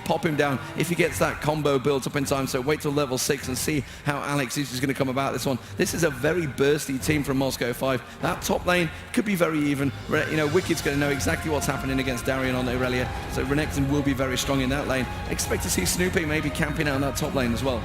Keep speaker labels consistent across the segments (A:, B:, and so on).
A: pop him down if he gets that combo built up in time. So wait till level 6 and see how Alex is going to come about this one. This is a very bursty team from Moscow 5. That top lane could be very even. You know, Wicked's going to know exactly what's happening against Darian on Aurelia, so Renekton will be very strong in that lane. Expect to see Snoopy maybe camping out in that top lane as well.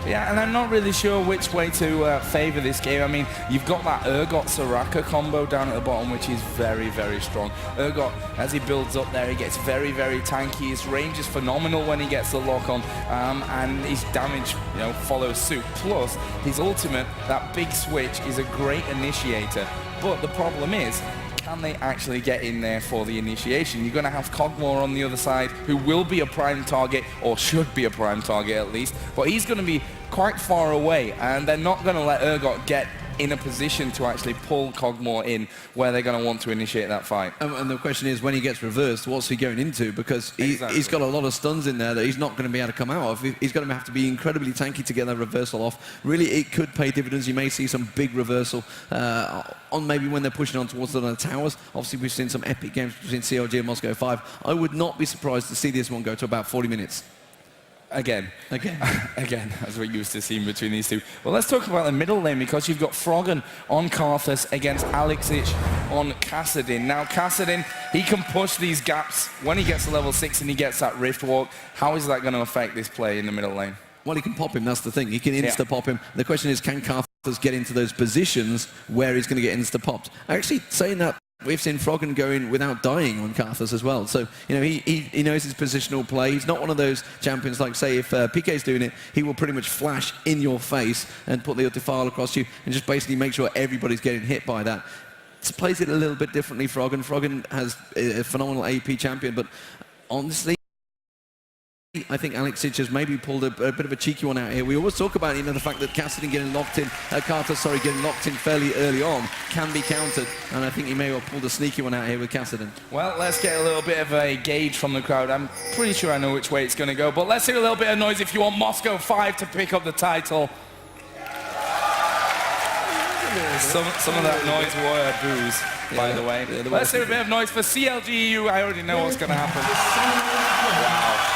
B: Yeah, and I'm not really sure which way to favour this game. I mean, you've got that Urgot-Soraka combo down at the bottom, which is very, very strong. Urgot, as he builds up there, he gets very, very tanky. His range is phenomenal when he gets the lock on, and his damage, you know, follows suit. Plus, his ultimate, that big switch, is a great initiator. But the problem is, can they actually get in there for the initiation? You're going to have Cogmore on the other side, who will be a prime target, or should be a prime target at least, but he's going to be quite far away, and they're not going to let Urgot get in a position to actually pull Cogmore in where they're going to want to initiate that fight.
A: And the question is, when he gets reversed, what's he going into? Because he's got a lot of stuns in there that he's not going to be able to come out of. He's going to have to be incredibly tanky to get that reversal off. Really, it could pay dividends. You may see some big reversal on maybe when they're pushing on towards the towers. Obviously, we've seen some epic games between CLG and Moscow 5. I would not be surprised to see this one go to about 40 minutes.
B: Again, as we're used to seeing between these two. Well, let's talk about the middle lane, because you've got Froggen on Karthus against Alexic on Kassadin. Now, Kassadin, he can push these gaps when he gets to level 6 and he gets that Rift Walk. How is that going to affect this play in the middle lane?
A: Well, he can pop him, that's the thing. He can insta-pop him. The question is, can Karthus get into those positions where he's going to get insta-popped? Actually, saying that, we've seen Froggen going without dying on Karthus as well. So, you know, he knows his positional play. He's not one of those champions like, say, if PK's doing it, he will pretty much flash in your face and put the defile across you and just basically make sure everybody's getting hit by that. Plays it a little bit differently, Froggen. Froggen has a phenomenal AP champion, but honestly, I think Alexic has maybe pulled a bit of a cheeky one out here. We always talk about, you know, the fact that Kassadin getting locked in, Karthus, getting locked in fairly early on can be countered, and I think he may have pulled a sneaky one out here with Kassadin.
B: Well, let's get a little bit of a gauge from the crowd. I'm pretty sure I know which way it's going to go, but let's hear a little bit of noise if you want Moscow 5 to pick up the title. Some of that noise were boos, by the way. Let's hear a bit of noise for CLG.EU. I already know what's going to happen. Wow.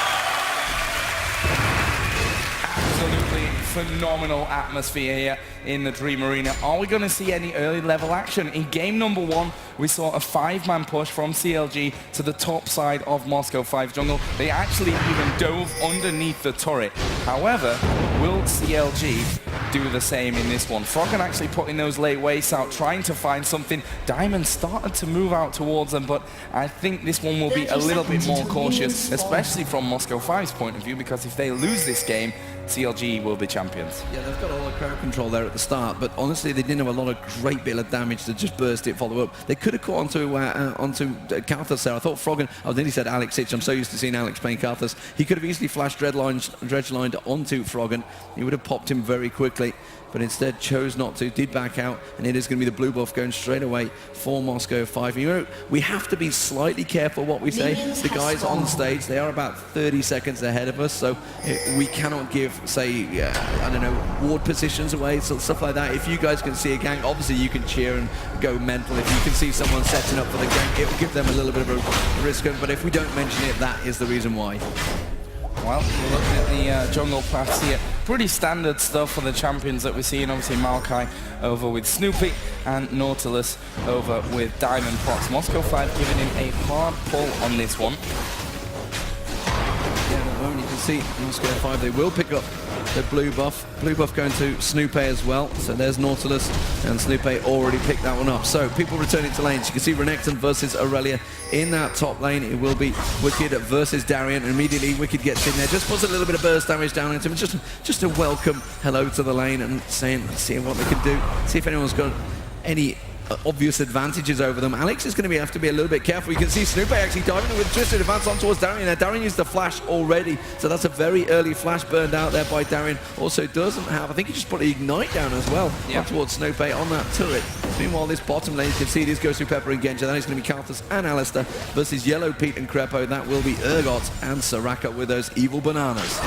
B: Absolutely phenomenal atmosphere here in the Dream Arena. Are we going to see any early level action? In game number 1, we saw a 5-man push from CLG to the top side of Moscow 5 jungle. They actually even dove underneath the turret. However, will CLG do the same in this one? Froggen actually putting those late wastes out, trying to find something. Diamond started to move out towards them, but I think this one will be a little bit more cautious, especially from Moscow 5's point of view, because if they lose this game, CLG will be champions.
A: Yeah, they've got a lot of crowd control there at the start, but honestly, they didn't have a lot of great bit of damage to just burst it, follow up. They could have caught onto Karthus there. I thought Froggen, I nearly said Alexic, I'm so used to seeing Alex playing Karthus. He could have easily flashed Dredgelined onto Froggen. He would have popped him very quickly, but instead chose not to, did back out, and it is going to be the blue buff going straight away for Moscow 5. You know, we have to be slightly careful what we say. The guys on stage, they are about 30 seconds ahead of us, so we cannot give, say, I don't know, ward positions away, so stuff like that. If you guys can see a gank, obviously you can cheer and go mental. If you can see someone setting up for the gank, it will give them a little bit of a risk, but if we don't mention it, that is the reason why.
B: Well, we're looking at the jungle paths here. Pretty standard stuff for the champions that we're seeing. Obviously, Maokai over with Snoopy and Nautilus over with Diamond Prox. Moscow 5 giving him a hard pull on this one.
A: Yeah, at the moment you can see Moscow 5, they will pick up the blue buff. Blue buff going to Snoopy as well. So there's Nautilus, and Snoopy already picked that one up. So people returning to lanes. You can see Renekton versus Aurelia in that top lane. It will be Wicked versus Darian. Immediately Wicked gets in there, just puts a little bit of burst damage down into him. Just a welcome hello to the lane and saying, let's see what they can do. See if anyone's got any obvious advantages over them. Alex is going to have to be a little bit careful. You can see Snoopy actually diving with twisted advance on towards Darian. Now Darian used the flash already, so that's a very early flash burned out there by Darian. Also doesn't have, I think he just put Ignite down as well on towards Snoopy on that turret. Meanwhile, this bottom lane, you can see this goes through Pepper and Genja. Then it's going to be Karthus and Alistair versus Yellow Pete and Crepo. That will be Urgot and Soraka with those evil bananas.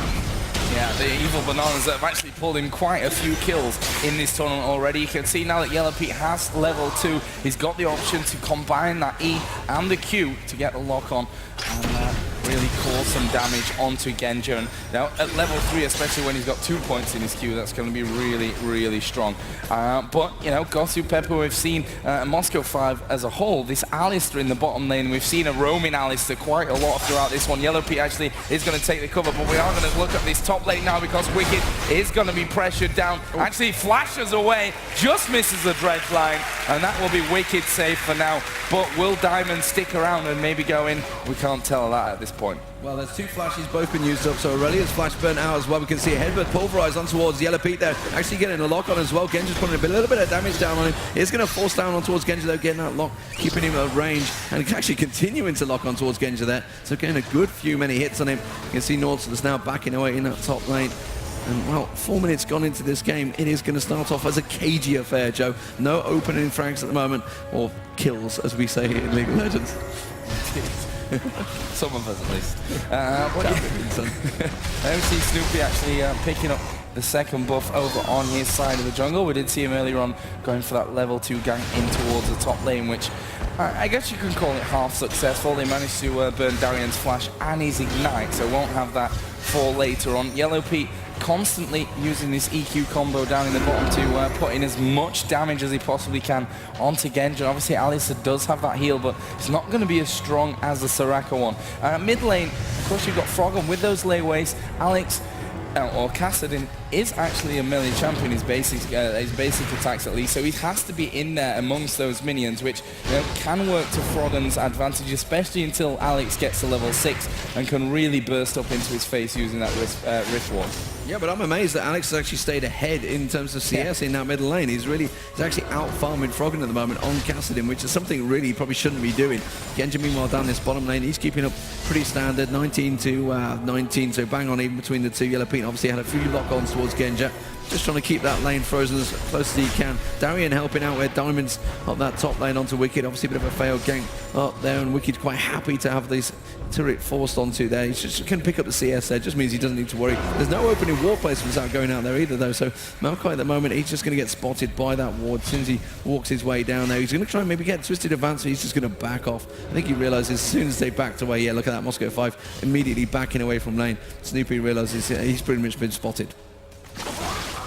B: Yeah, the evil bananas that have actually pulled in quite a few kills in this tournament already. You can see now that Yellow Pete has level 2. He's got the option to combine that E and the Q to get the lock on. And really cause some damage onto Genja. And now at level 3, especially when he's got 2 points in his queue, that's going to be really, really strong. But, you know, Gosu Pepper, we've seen Moscow 5 as a whole, this Alistar in the bottom lane, we've seen a roaming Alistar quite a lot throughout this one. Yellow Pete actually is going to take the cover, but we are going to look at this top lane now because Wicked is going to be pressured down. Actually flashes away, just misses the dredge line, and that will be Wicked safe for now. But will Diamond stick around and maybe go in? We can't tell that at this point.
A: Well, there's 2 flashes, both been used up, so Aurelia's flash burnt out as well. We can see a headbutt pulverized on towards Yellow Pete there, actually getting a lock on as well. Genji's putting a little bit of damage down on him. He's going to force down on towards Genji though, getting that lock, keeping him at range, and actually continuing to lock on towards Genji there. So getting a good few many hits on him. You can see Nautilus now backing away in that top lane. And, well, 4 minutes gone into this game, it is going to start off as a cagey affair, Joe. No opening frags at the moment, or kills, as we say here in League of Legends.
B: Some of us, at least. We see Snoopy actually picking up the second buff over on his side of the jungle. We did see him earlier on going for that level 2 gank in towards the top lane, which I guess you can call it half successful. They managed to burn Darian's flash and his ignite, so won't have that for later on. Yellow Pete constantly using this EQ combo down in the bottom to put in as much damage as he possibly can onto Genja. Obviously, Alistar does have that heal, but it's not going to be as strong as the Soraka one. Mid lane, of course, you've got Froggen with those layways. Alex, or Kassadin, is actually a melee champion, his basic attacks at least, so he has to be in there amongst those minions, which, you know, can work to Froggen's advantage, especially until Alex gets to level 6 and can really burst up into his face using that Rift Ward.
A: Yeah, but I'm amazed that Alex has actually stayed ahead in terms of CS in that middle lane. He's actually out-farming Froggen at the moment on Kassadin, which is something really he probably shouldn't be doing. Genja, meanwhile, down this bottom lane, he's keeping up pretty standard, 19 to 19, so bang on even between the two. Yellow Pete obviously had a few lock-ons towards Genja. Just trying to keep that lane frozen as close as he can. Darian helping out where Diamond's up that top lane onto Wicked. Obviously a bit of a failed gank up there, and Wicked quite happy to have this turret forced onto there. He just can pick up the CS there. Just means he doesn't need to worry. There's no opening ward placements without going out there either though, so Maokai at the moment, he's just going to get spotted by that ward as soon as he walks his way down there. He's going to try and maybe get Twisted Advance, but he's just going to back off. I think he realizes as soon as they backed away, yeah, look at that, Moscow 5 immediately backing away from lane. Snoopy realizes he's pretty much been spotted.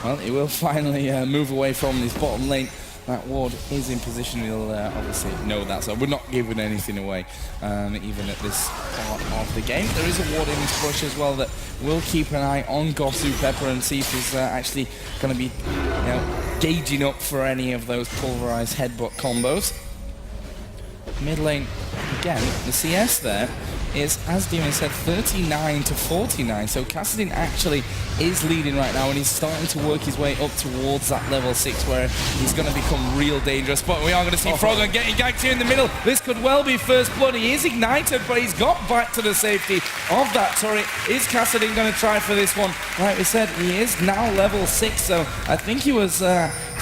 B: Well, he will finally move away from this bottom lane. That ward is in position, he'll obviously know that, so we're not giving anything away, even at this part of the game. There is a ward in this push as well that will keep an eye on Gosu Pepper and see if he's actually going to be, you know, gauging up for any of those pulverized headbutt combos. Mid lane, again, the CS there is, as Demon said, 39 to 49. So Kassadin actually is leading right now, and he's starting to work his way up towards that level 6 where he's going to become real dangerous. But we are going to see Froggen getting ganked here in the middle. This could well be first blood. He is ignited, but he's got back to the safety of that turret. Is Kassadin going to try for this one? Like we said, he is now level 6, so I think he was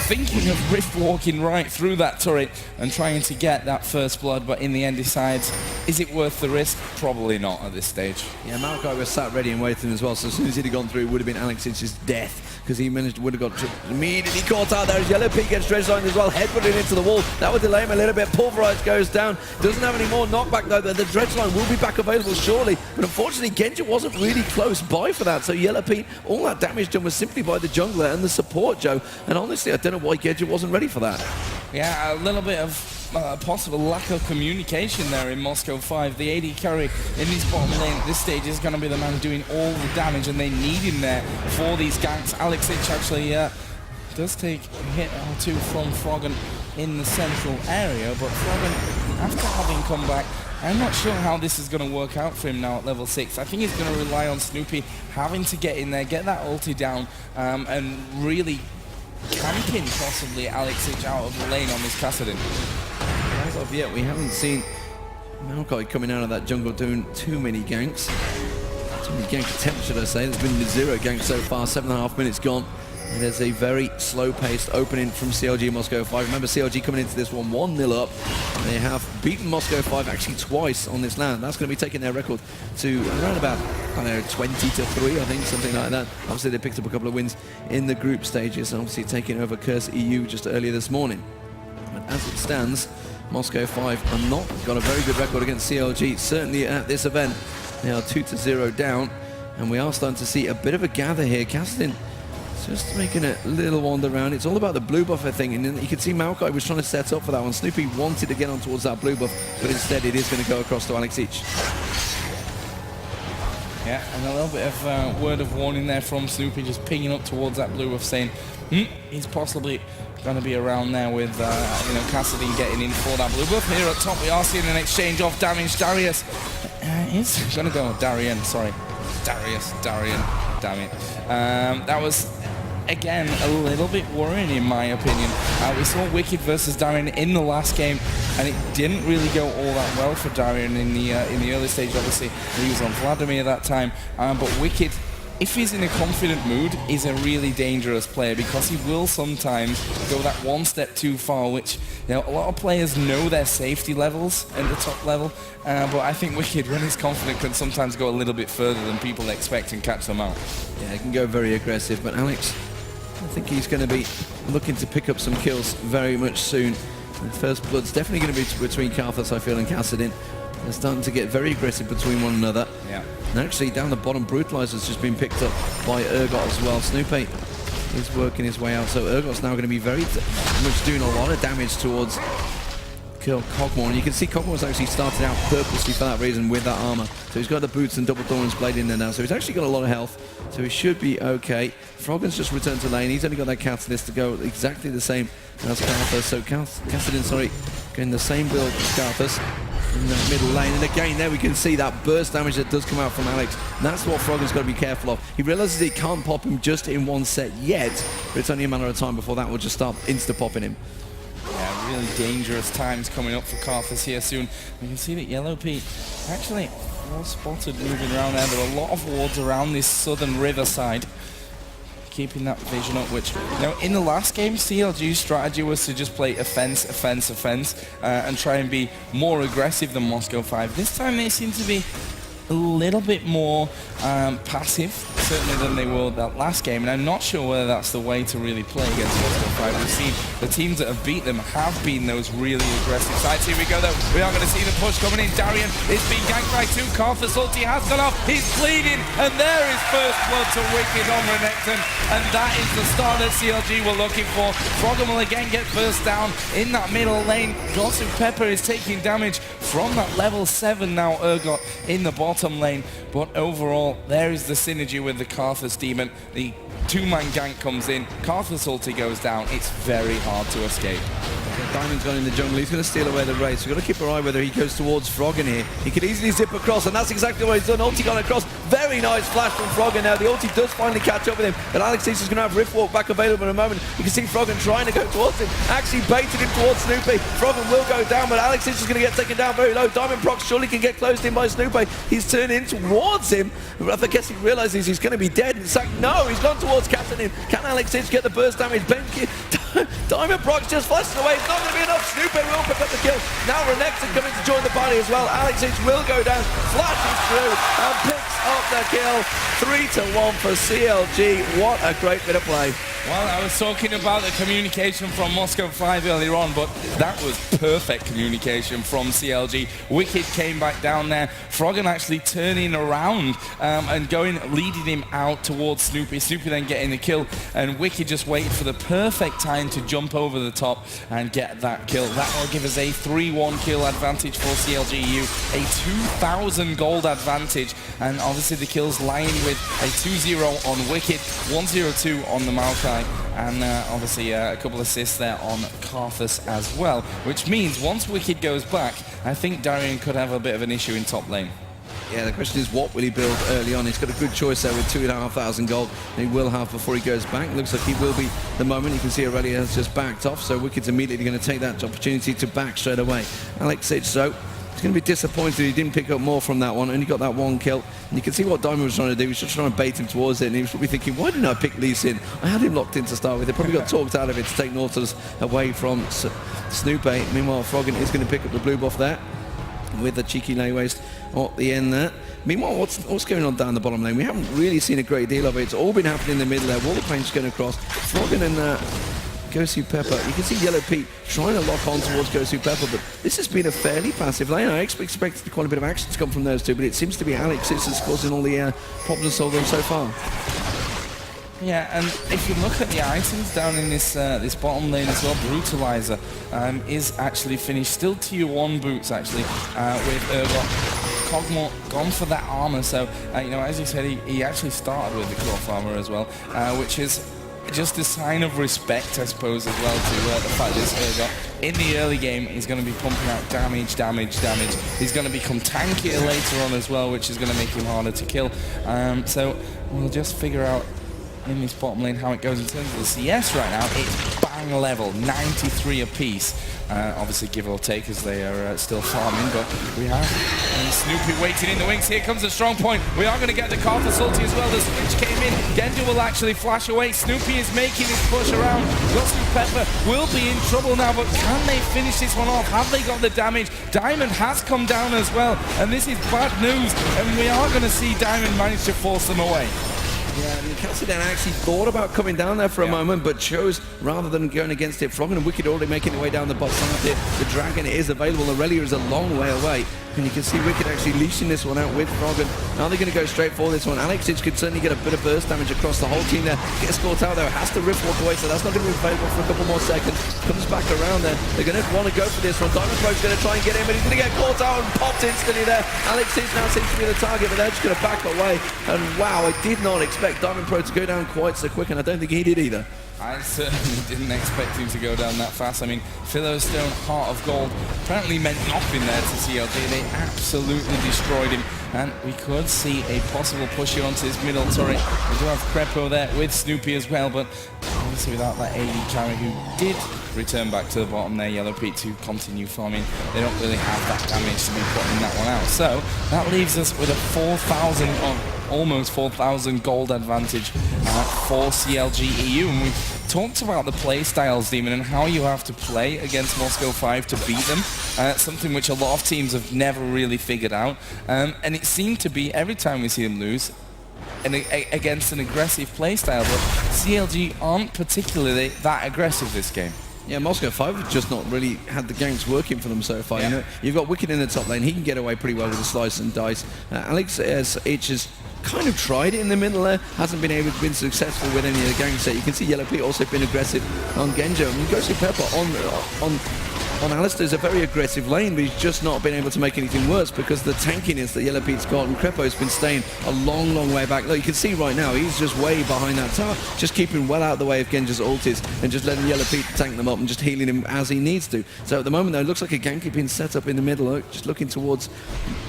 B: thinking of rift walking right through that turret and trying to get that first blood, but in the end decides, is it worth the risk? Probably not at this stage.
A: Yeah, Maokai was sat ready and waiting as well, so as soon as he'd have gone through, it would have been Alex's death, because he would have got immediately caught out there as Yellow Pete gets dredge lined as well, headbutting into the wall. That would delay him a little bit. Pulverized goes down. Doesn't have any more knockback though. The dredge line will be back available shortly, but unfortunately Genja wasn't really close by for that, so Yellow Pete, all that damage done was simply by the jungler and the support, Joe, and honestly I don't know why Genja wasn't ready for that.
B: Yeah, a little bit of possible lack of communication there in Moscow 5. The AD carry in his bottom lane at this stage is going to be the man doing all the damage, and they need him there for these ganks. Alexic actually does take a hit or two from Froggen in the central area, but Froggen, after having come back, I'm not sure how this is going to work out for him now at level 6. I think he's going to rely on Snoopy having to get in there, get that ulti down, and really camping possibly Alexic out of the lane on this Kassadin.
A: As of yet, we haven't seen Maokai coming out of that jungle doing too many ganks. Too many gank attempts, should I say. There's been 0 ganks so far, 7.5 minutes gone. And there's a very slow-paced opening from CLG Moscow 5. Remember, CLG coming into this one 1-0 up. They have beaten Moscow 5 actually twice on this land. That's going to be taking their record to around about, I don't know, 20 to 3, I think, something like that. Obviously, they picked up a couple of wins in the group stages, and obviously taking over CLG.EU just earlier this morning. But as it stands, Moscow 5 are not got a very good record against CLG, certainly at this event. They are 2-0 down, and we are starting to see a bit of a gather here. Kassadin just making a little wander around. It's all about the blue buff, I think, and then you can see Maokai was trying to set up for that one. Snoopy wanted to get on towards that blue buff, but instead it is going to go across to Alex Ich.
B: Yeah, and a little bit of word of warning there from Snoopy, just pinging up towards that blue buff, saying he's possibly going to be around there with Kassadin getting in for that blue buff. Here at top, we are seeing an exchange of damage. Darius is going to go with Darian, sorry. Darian, damn it. That was, again, a little bit worrying in my opinion. We saw Wicked versus Darian in the last game, and it didn't really go all that well for Darian in the early stage. Obviously, he was on Vladimir that time, but Wicked, if he's in a confident mood, is a really dangerous player because he will sometimes go that one step too far, which, you know, a lot of players know their safety levels at the top level, but I think Wicked, when he's confident, can sometimes go a little bit further than people expect and catch them out.
A: Yeah, he can go very aggressive, but Alex, I think he's going to be looking to pick up some kills very much soon. The first blood's definitely going to be between Karthus, I feel, and Kassadin. They're starting to get very aggressive between one another.
B: Yeah.
A: And actually, down the bottom, Brutalizer's just been picked up by Urgot as well. Snoopy is working his way out, so Urgot's now going to be very much doing a lot of damage towards Cogmore. And you can see Cogmore's actually started out purposely for that reason with that armor. So he's got the boots and double Thorns blade in there now, so he's actually got a lot of health. So he should be okay. Froggen's just returned to lane. He's only got that Catalyst to go exactly the same as Karthus. So Kassadin, sorry, getting the same build as Karthus in the middle lane. And again, there we can see that burst damage that does come out from Alex. And that's what Froggen's got to be careful of. He realizes he can't pop him just in one set yet, but it's only a matter of time before that will just start insta-popping him.
B: Yeah, really dangerous times coming up for Karthus here soon. We can see that Yellow Pete actually well spotted moving around there. There are a lot of wards around this southern riverside, keeping that vision up, which, you know, in the last game, CLG's strategy was to just play offense, and try and be more aggressive than Moscow 5. This time they seem to be a little bit more passive, certainly than they were that last game, and I'm not sure whether that's the way to really play against Moscow 5. We've seen the teams that have beat them have been those really aggressive sides. Here we go though, we are going to see the push coming in. Darian is being ganked by two. Karthus ulti has gone off, he's bleeding, and there is first blood to Wicked on Renekton, and that is the start that CLG were looking for. Froggen will again get first down in that middle lane. Gosu Pepper is taking damage from that level 7 now, Urgot in the bottom lane, but overall there is the synergy with the Karthus demon. The two-man gank comes in, Karthus ulti goes down, it's very hard to escape.
A: Diamond's gone in the jungle, he's going to steal away the race. We've got to keep our eye whether he goes towards Froggen here. He could easily zip across, and that's exactly what he's done. Ulti gone across, very nice flash from Froggen now. The ulti does finally catch up with him, but Alex Ich is going to have Rift Walk back available in a moment. You can see Froggen trying to go towards him, actually baited him towards Snoopy. Froggen will go down, but Alex Ich is going to get taken down very low. Diamond Proc surely can get closed in by Snoopy. He's turning in towards him, but I guess he realizes he's going to be dead. In fact, no, he's gone towards Kassadin. Can Alex Ich get the burst damage? Diamond Proc's just flashing away. It's not going to be enough. Snoopy will pick up the kill. Now Renekton coming to join the party as well. Alex Ich will go down, flashes through, and picks up the kill. 3-1 for CLG. What a great bit of play.
B: Well, I was talking about the communication from Moscow 5 earlier on, but that was perfect communication from CLG. Wicked came back down there. Froggen actually turning around and leading him out towards Snoopy. Snoopy then getting the kill, and Wicked just waited for the perfect time to jump over the top and get that kill. That will give us a 3-1 kill advantage for CLG.EU, a 2,000 gold advantage, and obviously the kills lying with a 2-0 on Wicked, 1-0-2 on the Maokai, and obviously a couple assists there on Karthus as well, which means once Wicked goes back, I think Darian could have a bit of an issue in top lane.
A: Yeah, the question is what will he build early on? He's got a good choice there with 2,500 gold. He will have before he goes back. Looks like he will be the moment. You can see Aurelia has just backed off, so Wicked's immediately going to take that opportunity to back straight away. Alex Ich, so he's going to be disappointed he didn't pick up more from that one. Only got that one kill. And you can see what Diamond was trying to do. He was just trying to bait him towards it, and he was probably thinking, why didn't I pick Lee Sin? I had him locked in to start with. He probably got talked out of it to take Nautilus away from Snoopy. Meanwhile, Froggen is going to pick up the blue buff there with the cheeky lay waste at the end there. Meanwhile, what's going on down the bottom lane? We haven't really seen a great deal of it. It's all been happening in the middle there. Wall of Pain's going across. Froggen and Gosu Pepper. You can see Yellow Pete trying to lock on towards Gosu Pepper, but this has been a fairly passive lane. I expected quite a bit of action to come from those two, but it seems to be Alex that's causing all the problems and solving them so far.
B: Yeah, and if you look at the items down in this this bottom lane as well, Brutalizer is actually finished. Still tier 1 boots actually, with Cogmore gone for that armor. So, you know, as you said, he actually started with the cloth armor as well, which is just a sign of respect, I suppose, as well, to the fact that Urgot in the early game is going to be pumping out damage. He's going to become tankier later on as well, which is going to make him harder to kill. So we'll just figure out in this bottom lane how it goes in terms of the CS right now. It's bang level, 93 apiece. Obviously give or take as they are still farming, but we have Snoopy waiting in the wings. Here comes the strong point. We are going to get the Karthus ulti as well. The switch came in. Genja will actually flash away. Snoopy is making his push around. Gosu Pepper will be in trouble now, but can they finish this one off? Have they got the damage? Diamond has come down as well, and this is bad news, and we are going to see Diamond manage to force them away.
A: Yeah, I mean, Calcidan actually thought about coming down there for a moment, but chose rather than going against it. Froggen and Wicked already making their way down the bot side there. The Dragon is available. Aurelia is a long way away. And you can see Wicked actually leashing this one out with Froggen. Now they're going to go straight for this one. Alex could certainly get a bit of burst damage across the whole team there. Gets caught out there, has to rift walk away, so that's not going to be available for a couple more seconds. Comes back around there. They're going to want to go for this one. Diamond Pro's going to try and get him, but he's going to get caught out and popped instantly there. Alex now seems to be the target, but they're just going to back away. And wow, I did not expect Diamond Pro to go down quite so quick, and I don't think he did either.
B: I certainly didn't expect him to go down that fast. I mean, Philostone, Heart of Gold, apparently meant nothing there to CLG. They absolutely destroyed him. And we could see a possible push here onto this middle turret. We do have Crepo there with Snoopy as well, but obviously without that AD carry who did return back to the bottom there, Yellow Pete, to continue farming. They don't really have that damage to be putting that one out. So that leaves us with a 4,000 on almost 4,000 gold advantage for CLG.EU. And we talked about the play styles, Demon, and how you have to play against Moscow 5 to beat them. Something which a lot of teams have never really figured out. And it seemed to be every time we see them lose against an aggressive play style, but CLG aren't particularly that aggressive this game.
A: Yeah, Moscow 5 have just not really had the games working for them so far.
B: Yeah.
A: You know, you've got Wicked in the top lane. He can get away pretty well with the slice and dice. Alex H has kind of tried it in the middle there. Hasn't been able to be successful with any of the gang set. You can see Yellow Pete also been aggressive on Genja. I mean, Gosu Pepper on Alistair's a very aggressive lane, but he's just not been able to make anything worse because the tankiness that Yellow Pete's got, and Crepo's been staying a long, long way back. Look, you can see right now, he's just way behind that tower, just keeping well out of the way of Genja's ultis and just letting Yellow Pete tank them up and just healing him as he needs to. So at the moment, though, it looks like a gank being set up in the middle. Look, just looking towards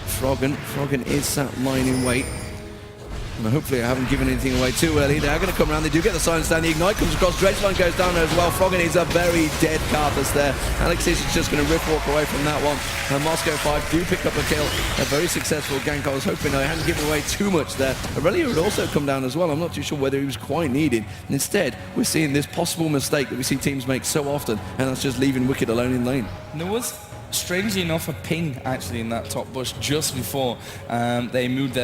A: Froggen. Froggen is sat lying in wait. And hopefully I haven't given anything away too early. They are going to come around. They do get the silence down. The Ignite comes across. Dredgeline goes down as well. Froggen is a very dead Karthus there. Alex is just going to rip walk away from that one. And Moscow 5 do pick up a kill. A very successful gank. I was hoping I hadn't given away too much there. Aurelia would also come down as well. I'm not too sure whether he was quite needed. And instead, we're seeing this possible mistake that we see teams make so often, and that's just leaving Wicked alone in lane.
B: There was, strangely enough, a ping actually in that top bush just before they moved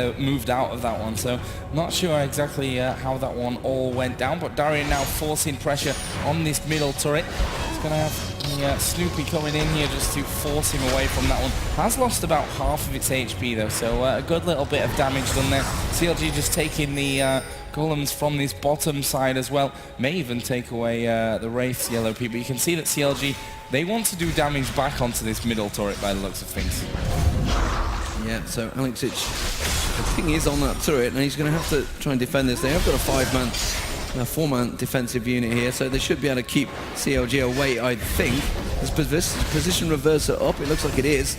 B: out of that one. So not sure exactly how that one all went down, but Darian now forcing pressure on this middle turret. He's going to have Snoopy coming in here just to force him away from that one. Has lost about half of its HP though, so a good little bit of damage done there. CLG just taking the golems from this bottom side as well. May even take away the Wraith's Yellow Pete, but you can see that CLG, they want to do damage back onto this middle turret by the looks of things.
A: Yeah, so Alex Ich, the thing is on that turret, and he's going to have to try and defend this. They have got a 4-man defensive unit here, so they should be able to keep CLG away, I think. This position reverser up, it looks like it is.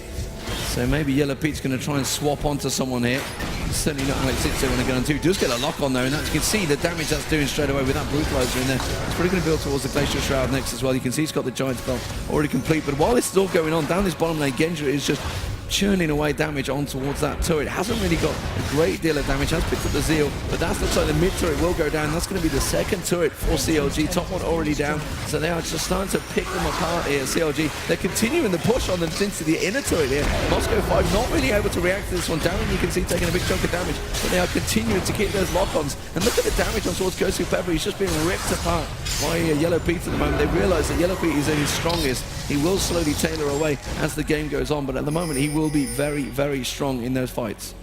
A: So maybe Yellow Pete's going to try and swap onto someone here. Certainly not Alex Ich when they go on two. Does get a lock on there, and that you can see the damage that's doing straight away with that Brutalizer in there. It's probably going to build towards the Glacial Shroud next as well. You can see he's got the Giant Spell already complete. But while this is all going on, down this bottom lane, Genja is just churning away damage on towards that turret. Hasn't really got a great deal of damage, has picked up the Zeal, but that looks like the mid turret will go down. That's going to be the second turret for CLG. Top one already down, so they are just starting to pick them apart here. CLG, they're continuing the push on them into the inner turret here. Moscow 5 not really able to react to this one. Darren, you can see, taking a big chunk of damage, but they are continuing to keep those lock-ons. And look at the damage on towards Gosu Pepper. He's just being ripped apart by Yellow Pete at the moment. They realise that Yellow Pete is at his strongest. He will slowly tailor away as the game goes on, but at the moment he will be very, very strong in those fights.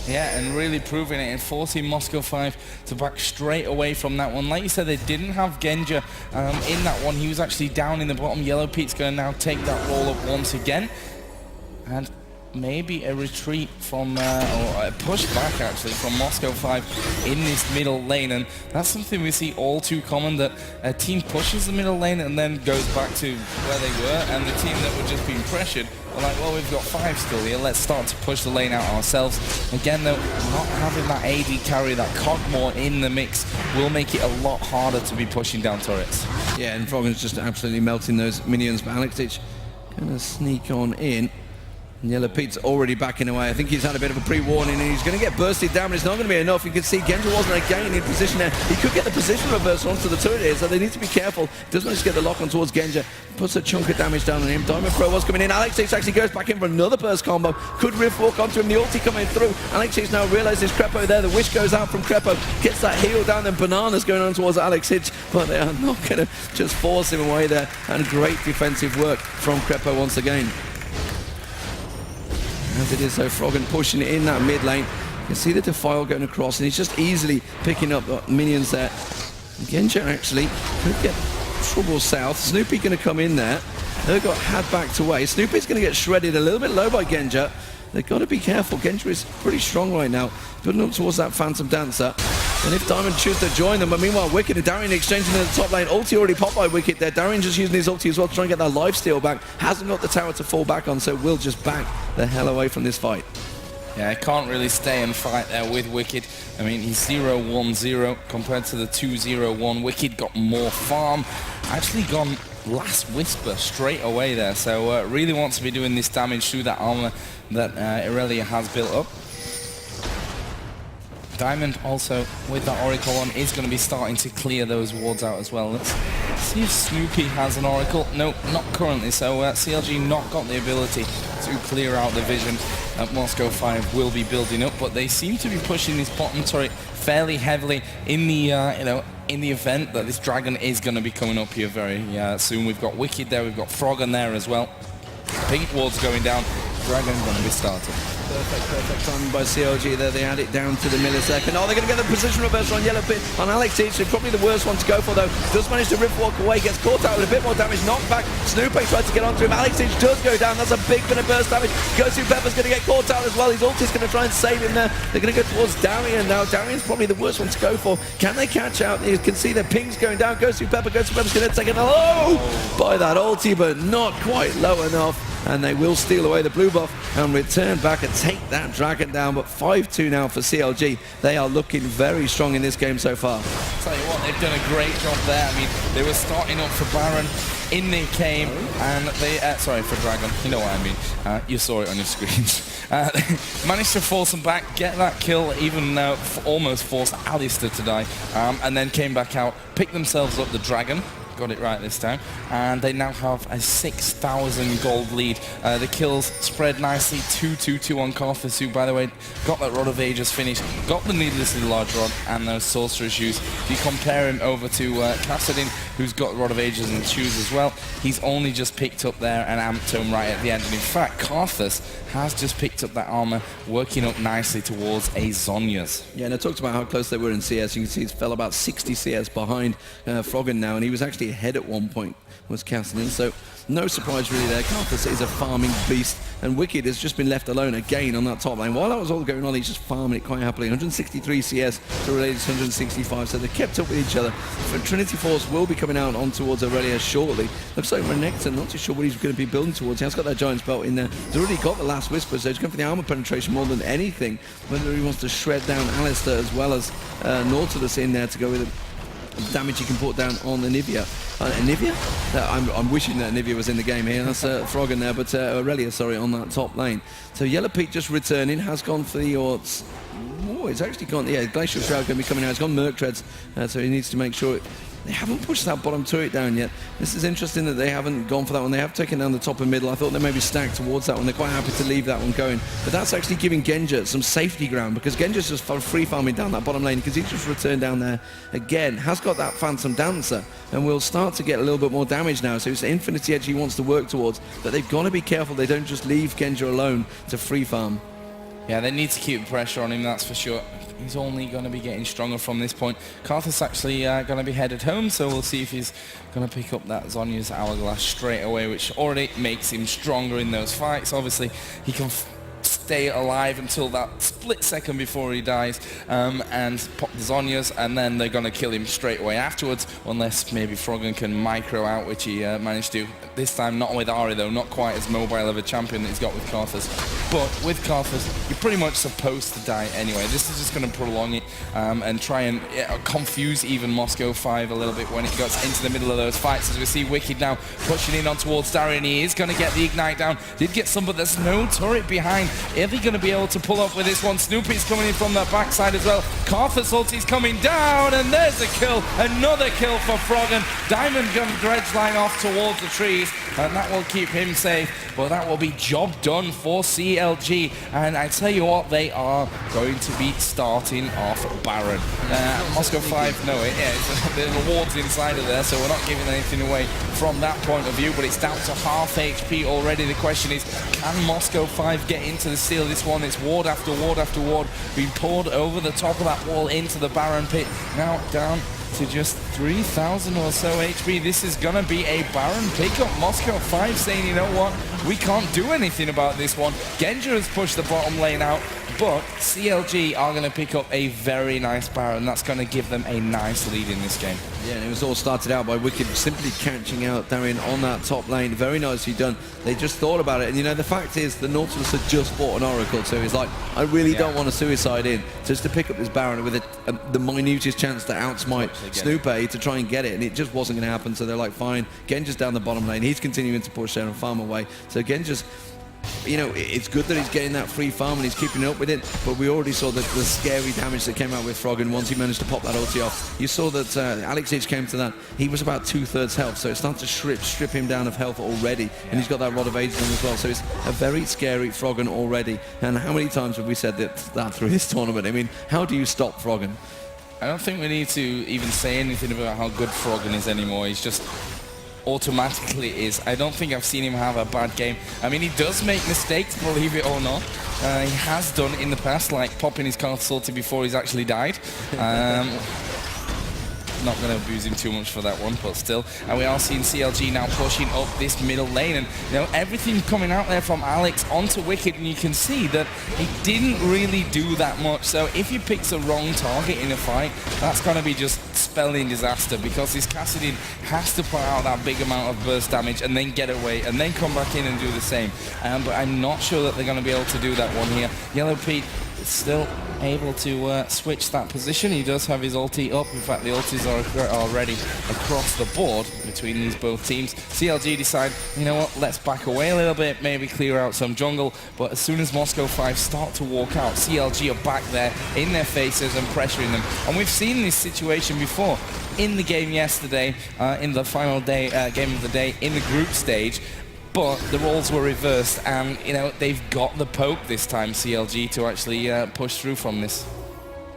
B: Yeah, and really proving it and forcing Moscow 5 to back straight away from that one. Like you said, they didn't have Genja in that one. He was actually down in the bottom. Yellow Pete's going to now take that roll up once again. And maybe a retreat from, or a push back actually from Moscow 5 in this middle lane, and that's something we see all too common, that a team pushes the middle lane and then goes back to where they were, and the team that were just being pressured are like, well, we've got 5 still here, let's start to push the lane out ourselves. Again though, not having that AD carry, that Cogmore in the mix, will make it a lot harder to be pushing down turrets.
A: Yeah, and Froggen's just absolutely melting those minions, but Alexic gonna sneak on in. Yellow Pete's already backing away. I think he's had a bit of a pre-warning and he's going to get bursted down, but it's not going to be enough. You can see Genja wasn't again in position there. He could get the position reversal onto the turret here, so they need to be careful. Doesn't just get the lock on towards Genja. Puts a chunk of damage down on him. Diamond Pro was coming in. Alexic actually goes back in for another burst combo. Could Rift walk onto him? The ulti coming through. Alexic now realizes Crepo there. The wish goes out from Crepo. Gets that heal down, then Bananas going on towards Alexic, but they are not going to just force him away there. And great defensive work from Crepo once again. As it is, so Froggen pushing it in that mid lane. You can see the Defile going across, and he's just easily picking up the minions there. Genja actually could get trouble south. Snoopy going to come in there. They've got had backed away. Snoopy's going to get shredded a little bit low by Genja. They've got to be careful. Genja is pretty strong right now, building up towards that Phantom Dancer. And if Diamond choose to join them, but meanwhile Wicked and Darien exchanging in the top lane. Ulti already popped by Wicked there. Darien just using his ulti as well to try and get that lifesteal back. Hasn't got the tower to fall back on, so will just back the hell away from this fight.
B: Yeah, I can't really stay and fight there with Wicked. I mean, he's 0-1-0 compared to the 2-0-1. Wicked got more farm. Actually gone Last Whisper straight away there. So really wants to be doing this damage through that armor that Irelia has built up. Diamond also, with that Oracle on, is going to be starting to clear those wards out as well. Let's see if Snoopy has an Oracle. No, not currently. So CLG not got the ability to clear out the vision that Moscow 5 will be building up, but they seem to be pushing this bottom turret fairly heavily in the in the event that this dragon is going to be coming up here very soon. We've got Wicked there, we've got Froggen there as well. Pink ward's going down. Dragon's going to be starting.
A: Perfect timing by CLG there. They add it down to the millisecond. Oh, they're going to get the position reversal on Yellow Pit. On Alexic, probably the worst one to go for though. Does manage to rift walk away, gets caught out with a bit more damage, knocked back. Snoopy tries to get onto him. Alexic does go down. That's a big bit of burst damage. Gosu Pepper's going to get caught out as well. His ulti's going to try and save him there. They're going to go towards Darien now. Darien's probably the worst one to go for. Can they catch out? You can see the pings going down. Gosu Pepper's going to take it low by that ulti, but not quite low enough. And they will steal away the blue buff and return back and take that dragon down. But 5-2 now for CLG. They are looking very strong in this game so far.
B: Tell you what, they've done a great job there. I mean, they were starting up for Baron. In they came, and they, sorry, for Dragon, you know what I mean. You saw it on your screens. Managed to force them back, get that kill, even almost forced Alistair to die, and then came back out, picked themselves up the Dragon. Got it right this time, and they now have a 6,000 gold lead. The kills spread nicely, 2-2-2 on Karthus, who, by the way, got that Rod of Ages finish, got the needlessly large rod and those sorcerer's shoes. If you compare him over to Kassadin, who's got Rod of Ages and shoes as well, he's only just picked up there an Amp Tome right at the end. And in fact, Karthus has just picked up that armor, working up nicely towards a Zonya's.
A: Yeah, and I talked about how close they were in CS. You can see he's fell about 60 CS behind Froggen now, and he was actually ahead at one point, was Kassadin, so no surprise really there. Karthus is a farming beast, and Wicked has just been left alone again on that top lane. While that was all going on, he's just farming it quite happily. 163 CS to Aurelius 165, so they kept up with each other. But Trinity Force will be coming out on towards Aurelius shortly. Looks like Renekton, not too sure what he's going to be building towards. He has got that Giant's Belt in there. He's already got the Last Whisper, so he's going for the armor penetration more than anything. Whether he wants to shred down Alistair as well as Nautilus in there to go with him. damage you can put down on Anivia. Anivia? I'm wishing that Anivia was in the game here. That's Froggen there, but Aurelia, sorry, on that top lane. So Yellow Pete just returning, has gone for the Orts. Oh, it's actually gone, yeah, Glacial Shroud going to be coming out. It's gone Merc Treads, so he needs to make sure they haven't pushed that bottom turret down yet. This is interesting that they haven't gone for that one. They have taken down the top and middle. I thought they may be stacked towards that one. They're quite happy to leave that one going. But that's actually giving Genja some safety ground, because Genja's just free farming down that bottom lane, because he's just returned down there again. Has got that Phantom Dancer, and will start to get a little bit more damage now. So it's the Infinity Edge he wants to work towards. But they've got to be careful they don't just leave Genja alone to free farm.
B: Yeah, they need to keep the pressure on him, that's for sure. He's only going to be getting stronger from this point. Karthus actually going to be headed home, so we'll see if he's going to pick up that Zhonya's Hourglass straight away, which already makes him stronger in those fights. Obviously, he can stay alive until that split second before he dies, and pop the Zhonya's, and then they're going to kill him straight away afterwards, unless maybe Froggen can micro out, which he managed to. This time not with Ahri though, not quite as mobile of a champion that he's got with Karthus. But with Karthus, you're pretty much supposed to die anyway. This is just going to prolong it and try and confuse even Moscow 5 a little bit when it gets into the middle of those fights. As we see Wicked now pushing in on towards Darien, he is going to get the Ignite down. Did get some, but there's no turret behind. Are they going to be able to pull up with this one? Snoopy's coming in from the backside as well. Karthus ulti's coming down, and there's a kill. Another kill for Froggen. Diamond gun dredge line off towards the trees, and that will keep him safe. But that will be job done for CLG. And I tell you what, they are going to be starting off Baron. Moscow 5, no, the ward's inside of there, so we're not giving anything away from that point of view, but it's down to half HP already. The question is, can Moscow 5 get into the seal this one? It's ward after ward after ward being poured over the top of that wall into the Baron pit. Now down to just 3,000 or so HP. This is gonna be a Baron pickup. Moscow 5 saying, you know what, we can't do anything about this one. Genja has pushed the bottom lane out, but CLG are gonna pick up a very nice Baron. That's gonna give them a nice lead in this game.
A: Yeah, and it was all started out by Wicked simply catching out Darien on that top lane. Very nicely done. They just thought about it. And you know, the fact is, the Nautilus had just bought an Oracle, so he's like, I really don't want to suicide in just to pick up this Baron with the minutest chance to outsmite Snoopy to try and get it. And it just wasn't going to happen. So they're like, fine, Genja's down the bottom lane. He's continuing to push there and farm away. So Genja's, you know, it's good that he's getting that free farm and he's keeping up with it, but we already saw the scary damage that came out with Froggen once he managed to pop that ulti off. You saw that Alex H came to that. He was about 2/3 health, so it's starting to strip him down of health already, and he's got that Rod of Ages on as well, so it's a very scary Froggen already. And how many times have we said that through this tournament? I mean, how do you stop Froggen?
B: I don't think we need to even say anything about how good Froggen is anymore. He's just automatically is. I don't think I've seen him have a bad game. I mean, he does make mistakes, believe it or not. He has done in the past, like popping his Karthus ulti before he's actually died. Not going to abuse him too much for that one, but still. And we are seeing CLG now pushing up this middle lane, and you know, everything coming out there from Alex onto Wicked, and you can see that he didn't really do that much. So if he picks a wrong target in a fight, that's going to be just spelling disaster, because his Kassadin has to put out that big amount of burst damage and then get away and then come back in and do the same. But I'm not sure that they're going to be able to do that one here. Yellow Pete is still able to switch that position. He does have his ulti up. In fact, the ultis are already across the board between these both teams. CLG decide, you know what, let's back away a little bit, maybe clear out some jungle, but as soon as Moscow 5 start to walk out, CLG are back there in their faces and pressuring them. And we've seen this situation before in the game yesterday, in the final day game of the day, in the group stage. But the roles were reversed, and you know, they've got the poke this time, CLG, to actually push through from this.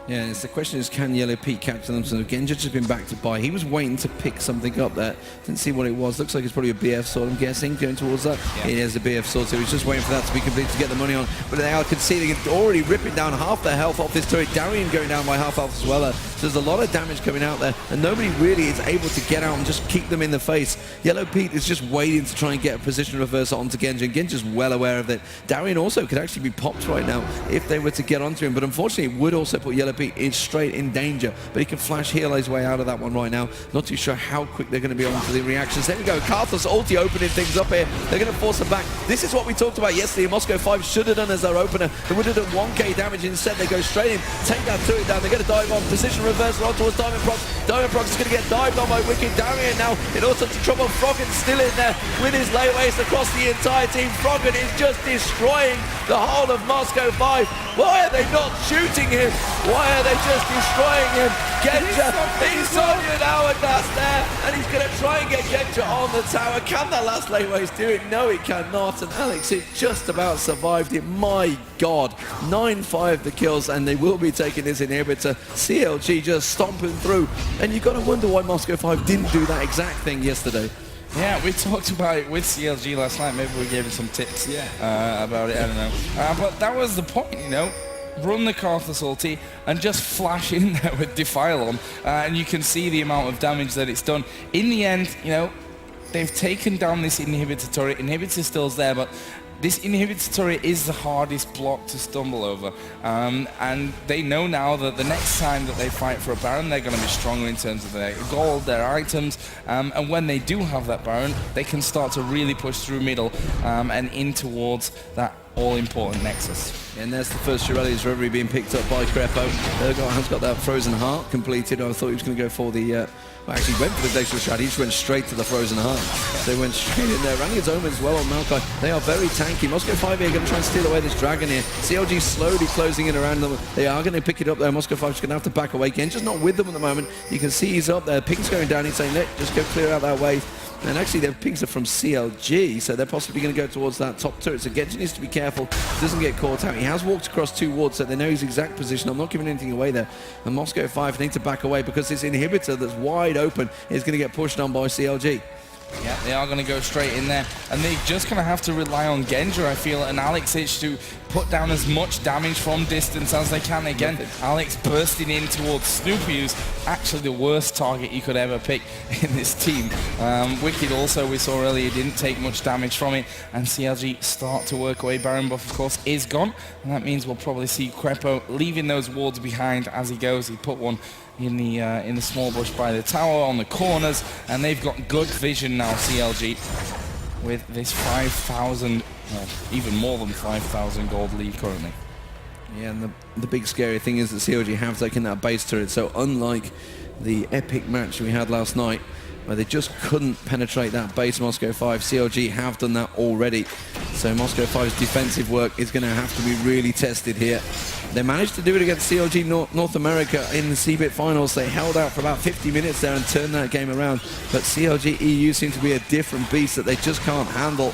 A: Yeah, the question is, can Yellow Pete capture them? So Genja just been back to buy. He was waiting to pick something up there. Didn't see what it was. Looks like it's probably a BF sword, I'm guessing, going towards that. Yeah. It is a BF sword, so he's just waiting for that to be complete to get the money on. But now I can see they can already ripping down half their health off this turret. Darien going down by half health as well. So there's a lot of damage coming out there, and nobody really is able to get out and just keep them in the face. Yellow Pete is just waiting to try and get a position reverser onto Genja, and Genja's well aware of it. Darien also could actually be popped right now if they were to get onto him, but unfortunately it would also put Yellow Pete Pepe is straight in danger, but he can flash heal his way out of that one right now. Not too sure how quick they're going to be on to the reactions. There we go, Karthus ulti opening things up here. They're going to force them back. This is what we talked about yesterday. Moscow 5 should have done as their opener. They would have done 1k damage. Instead, they go straight in, take that turret down. They're going to dive on. Position reversal on towards Diamond Prox. Diamond Prox is going to get dived on by Wicked Darian now. In all sorts of trouble, Froggen's still in there with his layways across the entire team. Froggen is just destroying the whole of Moscow 5. Why are they not shooting him? Why are they just destroying him? Genja, he's on an hourglass there, and he's going to try and get Genja on the tower. Can that last layways do it? No, he cannot. And Alex, it just about survived it. My God, 9-5 the kills, and they will be taking this inhibitor. CLG just stomping through, and you've got to wonder why Moscow 5 didn't do that exact thing yesterday.
B: Yeah, we talked about it with CLG last night. Maybe we gave him some tips about it. I don't know. But that was the point, you know. Run the Karthus ulti and just flash in there with Defile on, and you can see the amount of damage that it's done. In the end, you know, they've taken down this inhibitor turret. Inhibitor still's there, but this inhibitor turret is the hardest block to stumble over, and they know now that the next time that they fight for a Baron, they're going to be stronger in terms of their gold, their items, and when they do have that Baron, they can start to really push through middle and in towards that all-important Nexus.
A: And there's the first Shirelli's Reverie being picked up by Crepo. Urgot has got that Frozen Heart completed. I thought he was going to go for the... well, actually went for the Dexterous Shroud. He just went straight to the Frozen Heart. So they went straight in there. Rangi's Omen as well on Maokai. They are very tanky. Moscow 5 here going to try and steal away this Dragon here. CLG slowly closing in around them. They are going to pick it up there. Moscow 5 is going to have to back away. Genja's not with them at the moment. You can see he's up there. Ping's going down. He's saying, let just go clear out that way. And actually their pings are from CLG, so they're possibly going to go towards that top turret. So Genja needs to be careful, doesn't get caught out. He has walked across 2 wards, so they know his exact position. I'm not giving anything away there. And Moscow 5 need to back away because this inhibitor that's wide open is going to get pushed on by CLG.
B: Yeah, they are going to go straight in there, and they're just going to have to rely on Genja, I feel, and Alex to put down as much damage from distance as they can. Again, Alex bursting in towards Snoopy, who's actually the worst target you could ever pick in this team. Wicked also, we saw earlier, didn't take much damage from it, and CLG start to work away. Baron buff, of course, is gone, and that means we'll probably see Crepo leaving those wards behind as he goes. He put one in the small bush by the tower on the corners, and they've got good vision now, CLG, with this 5,000, well, even more than 5,000 gold lead currently.
A: Yeah, and the big scary thing is that CLG have taken that base turret, so unlike the epic match we had last night, where they just couldn't penetrate that base Moscow 5, CLG have done that already. So Moscow 5's defensive work is going to have to be really tested here. They managed to do it against CLG North America in the CBIT finals. They held out for about 50 minutes there and turned that game around. But CLG.EU seems to be a different beast that they just can't handle.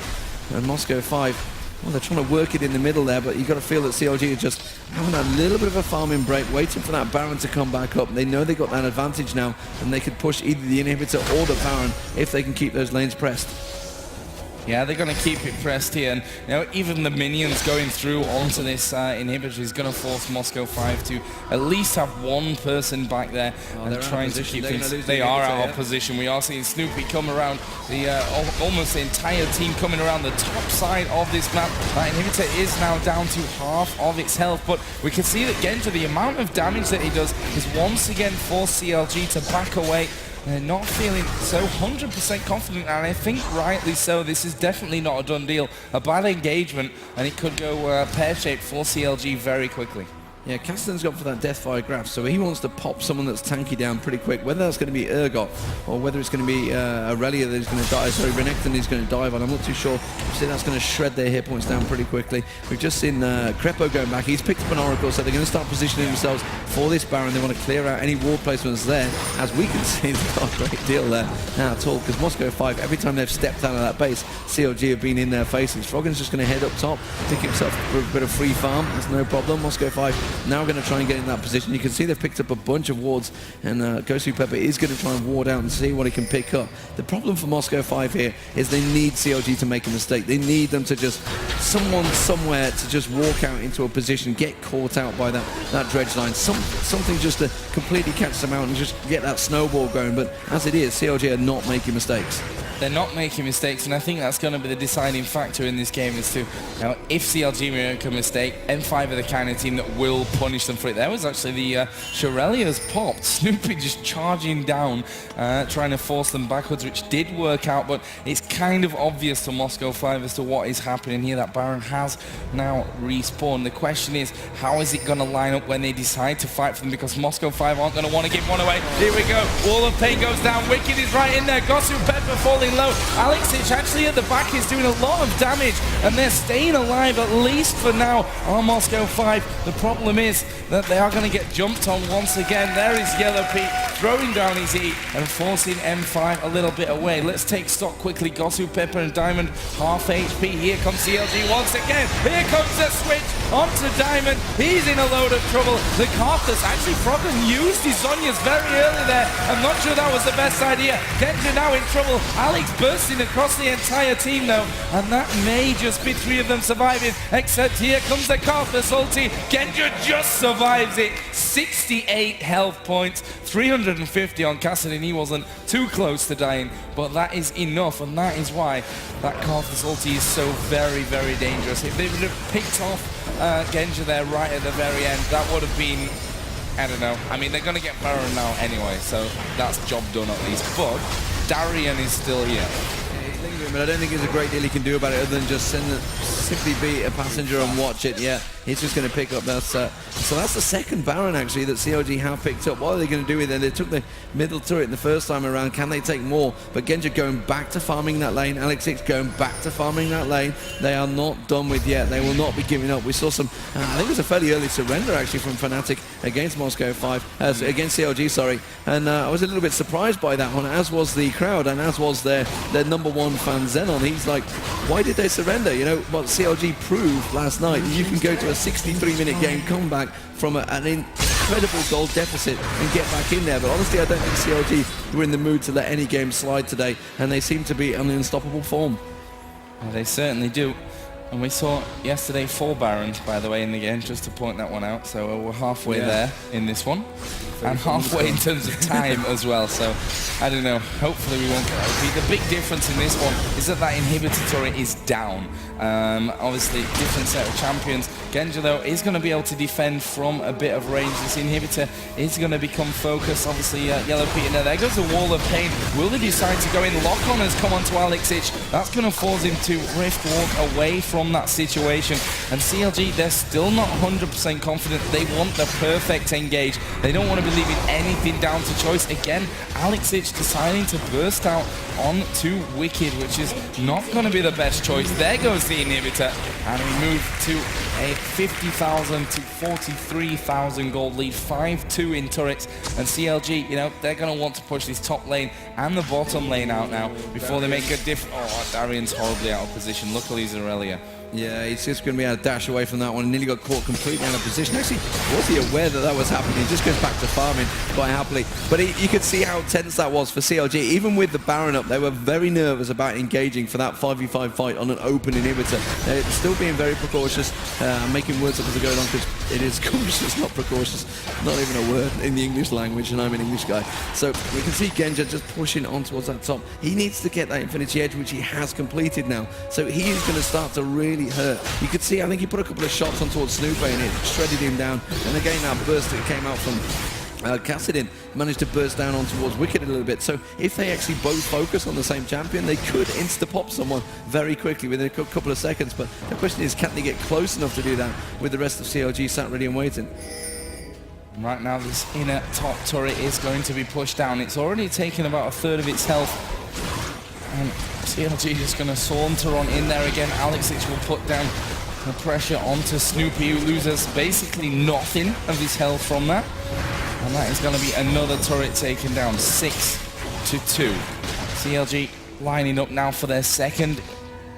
A: And Moscow 5, well, they're trying to work it in the middle there, but you've got to feel that CLG is just having a little bit of a farming break, waiting for that Baron to come back up. They know they got that advantage now, and they could push either the inhibitor or the Baron if they can keep those lanes pressed.
B: Yeah, they're going to keep it pressed here, and you know, even the minions going through onto this inhibitor is going to force Moscow 5 to at least have one person back there and trying to keep things. They are out of position. We are seeing Snoopy come around, almost the entire team coming around the top side of this map. That inhibitor is now down to half of its health, but we can see that Genja, the amount of damage that he does is once again forced CLG to back away. They're not feeling so 100% confident, and I think rightly so. This is definitely not a done deal. A bad engagement, and it could go pear-shaped for CLG very quickly.
A: Yeah, Castellan's gone for that Deathfire graph, so he wants to pop someone that's tanky down pretty quick, whether that's going to be Urgot or whether it's going to be Aurelia that is going to die. Sorry, Renekton is going to dive on. I'm not too sure. I see that's going to shred their hit points down pretty quickly. We've just seen Crepo going back. He's picked up an Oracle, so they're going to start positioning themselves for this Baron. They want to clear out any ward placements there. As we can see, they've got a great deal there now at all, because Moscow 5, every time they've stepped out of that base, CLG have been in their faces. Froggen's just going to head up top, pick himself for a bit of free farm. That's no problem. Moscow 5 now going to try and get in that position. You can see they've picked up a bunch of wards, and Gosu Pepper is going to try and ward out and see what he can pick up. The problem for Moscow 5 here is they need CLG to make a mistake. They need them to just, someone somewhere to just walk out into a position, get caught out by that dredge line, something just to completely catch them out and just get that snowball going. But as it is, CLG are not making mistakes.
B: They're not making mistakes, and I think that's going to be the deciding factor in this game as to, if CLG make a mistake, M5 are the kind of team that will punish them for it. There was actually the Shirelia's popped. Snoopy just charging down, trying to force them backwards, which did work out, but it's kind of obvious to Moscow 5 as to what is happening here. That Baron has now respawned. The question is, how is it going to line up when they decide to fight for them? Because Moscow 5 aren't going to want to give one away. Here we go. Wall of Pain goes down. Wicked is right in there. Gosu Pepper falling low. Alexic actually at the back is doing a lot of damage, and they're staying alive at least for now on Moscow 5. The problem is that they are going to get jumped on once again. There is Yellow Pete throwing down his E and forcing M5 a little bit away. Let's take stock quickly. Gosu Pepper and Diamond half HP. Here comes CLG once again. Here comes the switch onto Diamond. He's in a load of trouble. The Carthus actually Froggen used his Zhonya's very early there. I'm not sure that was the best idea. Genja now in trouble. Alex bursting across the entire team though, and that may just be 3 of them surviving, except here comes the Carthus ulti. Genja just survives it. 68 health points, 350 on Cassidy. He wasn't too close to dying, but that is enough, and that is why that Carthus ulti is so very, very dangerous. If they would have picked off Genja there right at the very end, that would have been, I don't know. I mean, they're going to get Baron now anyway, so that's job done at least. But Darien is still here.
A: But I don't think there's a great deal he can do about it other than just simply be a passenger and watch it. Yeah, he's just going to pick up that. So that's the second Baron actually that CLG have picked up. What are they going to do with it? They took the middle turret the first time around. Can they take more? But Genja going back to farming that lane. Alexic going back to farming that lane. They are not done with yet. They will not be giving up. We saw some, I think it was a fairly early surrender actually from Fnatic against Moscow 5, against CLG, sorry. And I was a little bit surprised by that one, as was the crowd, and as was their number one fan Xenon. He's like, why did they surrender? You know, what CLG proved last night, you can go to a 63-minute game comeback from an incredible goal deficit and get back in there. But honestly, I don't think CLG were in the mood to let any game slide today, and they seem to be in unstoppable form.
B: Well, they certainly do. And we saw yesterday 4 Barons, by the way, in the game, just to point that one out. So we're halfway there in this one. And halfway in terms of time as well. So, I don't know. Hopefully we won't get that. The big difference in this one is that inhibitor turret is down. Obviously, different set of champions. Genja, though, is going to be able to defend from a bit of range. This inhibitor is going to become focused. Obviously, Yellow Pete in there. There goes the Wall of Pain. Will they decide to go in? Lock-on has come onto Alexic. That's going to force him to rift walk away from that situation. And CLG, they're still not 100% confident. They want the perfect engage. They don't want to be leaving anything down to choice. Again, Alexic deciding to burst out onto Wicked, which is not going to be the best choice. There goes the inhibitor, and we move to a 50,000 to 43,000 gold lead, 5-2 in turrets. And CLG, you know, they're going to want to push this top lane and the bottom lane out now before they make a difference. Oh, Darian's horribly out of position. Luckily, he's Aurelia.
A: Yeah, he's just going to be able to dash away from that one. Nearly got caught completely out of position. Actually, was he aware that that was happening? He just goes back to farming quite happily. But you could see how tense that was for CLG. Even with the Baron up, they were very nervous about engaging for that 5v5 fight on an open inhibitor. They're still being very precautious. I'm making words up as I go along because it is cautious, not precautious. Not even a word in the English language, and I'm an English guy. So we can see Genja just pushing on towards that top. He needs to get that Infinity Edge, which he has completed now. So he is going to start to really hurt. You could see, I think he put a couple of shots on towards Snoopy and it shredded him down. And again, that burst that came out from Cassidy managed to burst down on towards Wicked a little bit. So if they actually both focus on the same champion, they could insta-pop someone very quickly within a couple of seconds. But the question is, can they get close enough to do that with the rest of CLG sat ready and waiting?
B: Right now, this inner top turret is going to be pushed down. It's already taken about a third of its health. And CLG is going to saunter on in there again. Alexic will put down the pressure onto Snoopy, who loses basically nothing of his health from that. And that is going to be another turret taken down, 6-2. CLG lining up now for their second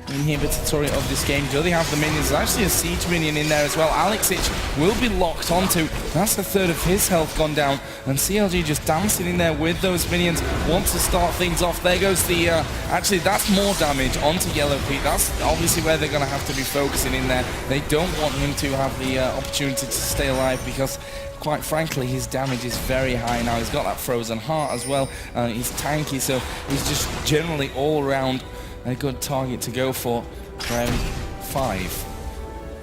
B: inhibitor turret of this game. Do they have the minions? There's actually a siege minion in there as well. Alexic will be locked onto. That's a third of his health gone down. And CLG just dancing in there with those minions. Wants to start things off. There goes the... actually, that's more damage onto Yellow Pete. That's obviously where they're going to have to be focusing in there. They don't want him to have the opportunity to stay alive because quite frankly, his damage is very high now. He's got that frozen heart as well. He's tanky, so he's just generally all around a good target to go for round 5.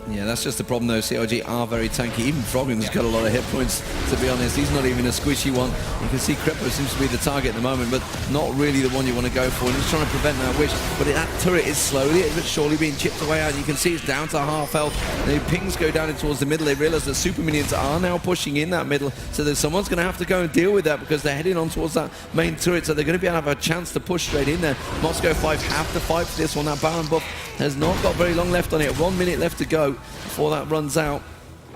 A: Yeah, that's just the problem though. CLG are very tanky. Even Froggen's got a lot of hit points, to be honest. He's not even a squishy one. You can see Crepo seems to be the target at the moment, but not really the one you want to go for. And he's trying to prevent that wish. But that turret is slowly but surely being chipped away out. You can see it's down to half health. The pings go down towards the middle. They realize that super minions are now pushing in that middle. So there's someone's going to have to go and deal with that because they're heading on towards that main turret. So they're going to be able to have a chance to push straight in there. Moscow 5 have to fight for this one. That Baron buff has not got very long left on it. 1 minute left to go before that runs out.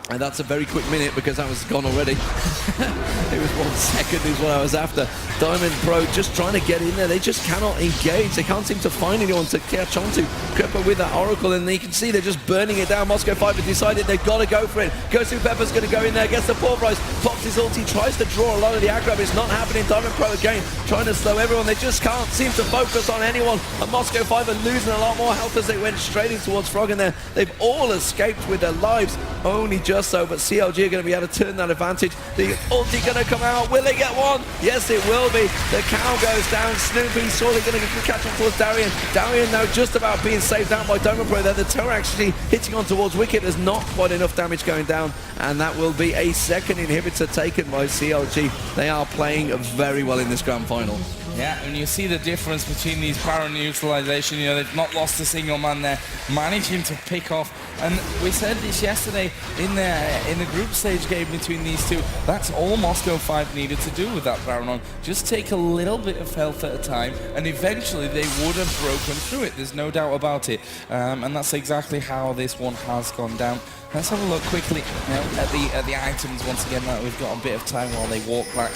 A: And that's a very quick minute because that was gone already. It was 1 second is what I was after. Diamond Pro just trying to get in there. They just cannot engage. They can't seem to find anyone to catch onto. Crepo with that Oracle, and you can see they're just burning it down. Moscow 5 have decided they've got to go for it. Gosu Pepper's going to go in there, gets the pulverize, pops his ulti, tries to draw a lot of the aggro, but it's not happening. Diamond Pro again trying to slow everyone. They just can't seem to focus on anyone. And Moscow 5 are losing a lot more health as they went straight in towards Froggen there. They've all escaped with their lives, only just so, but CLG are going to be able to turn that advantage. The ulti going to come out. Will they get one? Yes, it will be. The cow goes down. Snoopy surely going to catch on towards Darian. Darian now just about being saved out by Diamond Pro there. The tower actually hitting on towards Wicket. There's not quite enough damage going down, and that will be a second inhibitor taken by CLG. They are playing very well in this grand final.
B: Yeah, and you see the difference between these Baron utilization. You know, they've not lost a single man there, managing to pick off. And we said this yesterday in the group stage game between these two. That's all Moscow 5 needed to do with that Baron on. Just take a little bit of health at a time, and eventually they would have broken through it. There's no doubt about it. And that's exactly how this one has gone down. Let's have a look quickly at the items once again. We've got a bit of time while they walk back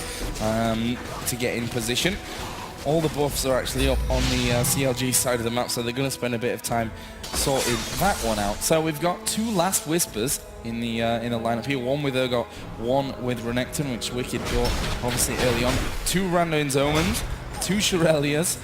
B: to get in position. All the buffs are actually up on the CLG side of the map, so they're going to spend a bit of time sorting that one out. So we've got 2 last Whispers in the lineup here. One with Urgot, one with Renekton, which Wicked got obviously early on. 2 Randuin's Omens, 2 Shirelias.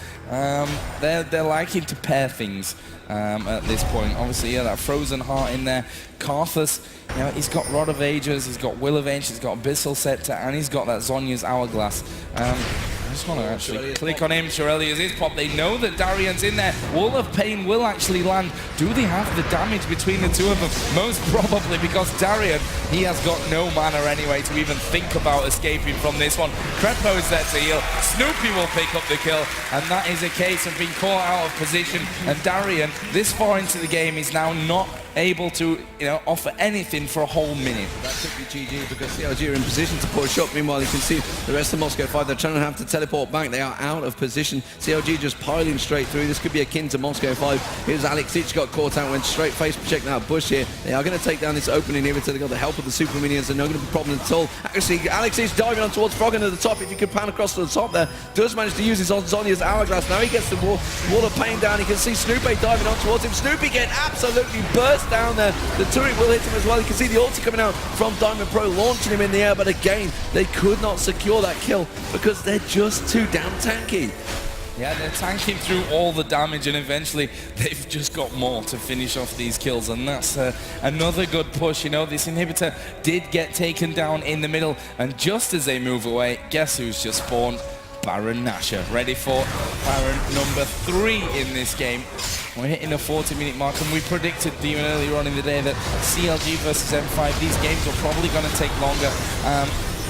B: They're liking to pair things at this point. Obviously, yeah, that Frozen Heart in there. Karthus, you know, he's got Rod of Ages, he's got Will of Ancient, he's got Abyssal Scepter, and he's got that Zhonya's Hourglass. I just want to actually click on him. Shirelia's is pop. They know that Darian's in there. Wall of Pain will actually land. Do they have the damage between the two of them? Most probably, because Darian, he has got no mana anyway to even think about escaping from this one. Crepo is there to heal. Snoopy will pick up the kill, and that is a case of being caught out of position. And Darian, this far into the game, is now not able to, you know, offer anything for a whole minute.
A: That could be GG because CLG are in position to push up. Meanwhile, you can see the rest of Moscow 5, they're trying to have to teleport back. They are out of position. CLG just piling straight through. This could be akin to Moscow 5. Here's Alex Ich got caught out, went straight face check that bush here. They are going to take down this open inhibitor. They've got the help of the super minions. They're not going to be a problem at all. Actually, Alex Ich diving on towards Froggen at the top. If you could pan across to the top there, does manage to use his on Zhonya's Hourglass. Now he gets the wall of pain down. You can see Snoopy diving on towards him. Snoopy getting absolutely burst down there. The turret will hit him as well. You can see the ulti coming out from Diamond Pro, launching him in the air, but again, they could not secure that kill because they're just too damn tanky.
B: Yeah, they're tanking through all the damage, and eventually they've just got more to finish off these kills, and that's another good push. You know, this inhibitor did get taken down in the middle, and just as they move away, guess who's just spawned? Baron Nashor, ready for Baron number 3 in this game. We're hitting the 40-minute mark, and we predicted even earlier on in the day that CLG versus M5, these games are probably going to take longer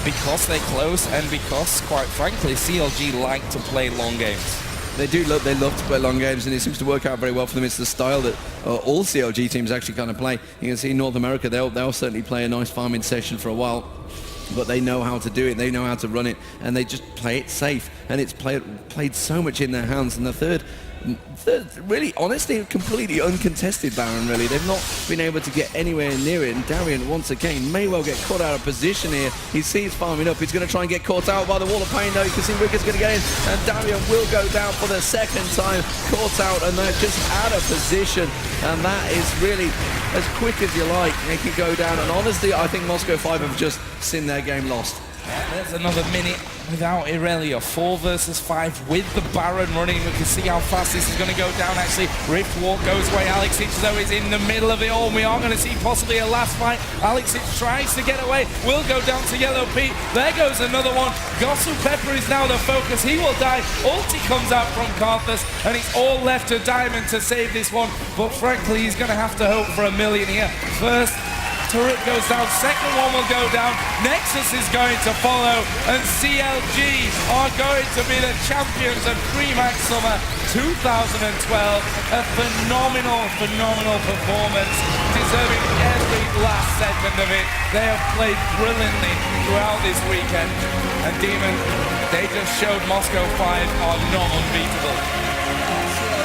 B: because they're close, and because, quite frankly, CLG like to play long games.
A: They love to play long games, and it seems to work out very well for them. It's the style that all CLG teams actually kind of play. You can see in North America, they'll certainly play a nice farming session for a while, but they know how to do it, they know how to run it, and they just play it safe, and it's played so much in their hands. And the third, really, honestly, completely uncontested Baron, really. They've not been able to get anywhere near it, and Darian, once again, may well get caught out of position here. He sees farming up. He's going to try and get caught out by the Wall of Pain, though. You can see Wicked's going to get in, and Darian will go down for the second time. Caught out, and they're just out of position, and that is really as quick as you like. They can go down, and honestly, I think Moscow 5 have just seen their game lost.
B: There's another minute without Irelia. 4 versus 5 with the Baron running. We can see how fast this is going to go down, actually. Rift Walk goes away. Alexic, though, is in the middle of it all. We are going to see possibly a last fight. Alexic tries to get away. Will go down to Yellow Pete. There goes another one. Gosu Pepper is now the focus. He will die. Ulti comes out from Karthus, and it's all left to Diamond to save this one. But frankly, he's going to have to hope for a million here. First turret goes down, second one will go down, Nexus is going to follow, and CLG are going to be the champions of DreamHack Summer 2012. A phenomenal performance, deserving every last second of it. They have played brilliantly throughout this weekend, and Demon, they just showed Moscow 5 are not unbeatable.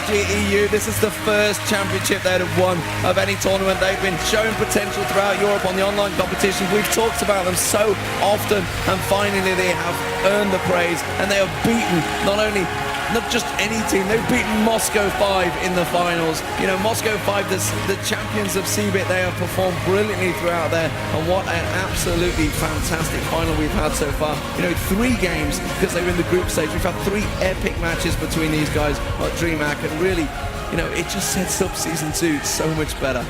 A: CLG.EU, this is the first championship they'd have won of any tournament. They've been showing potential throughout Europe on the online competitions. We've talked about them so often, and finally they have earned the praise, and they have beaten not just any team, they've beaten Moscow 5 in the finals. You know, Moscow 5, the champions of CBIT, they have performed brilliantly throughout there, and what an absolutely fantastic final we've had so far. You know, 3 games, because they were in the group stage. We've had 3 epic matches between these guys at DreamHack, and really, you know, it just sets up Season 2 so much better.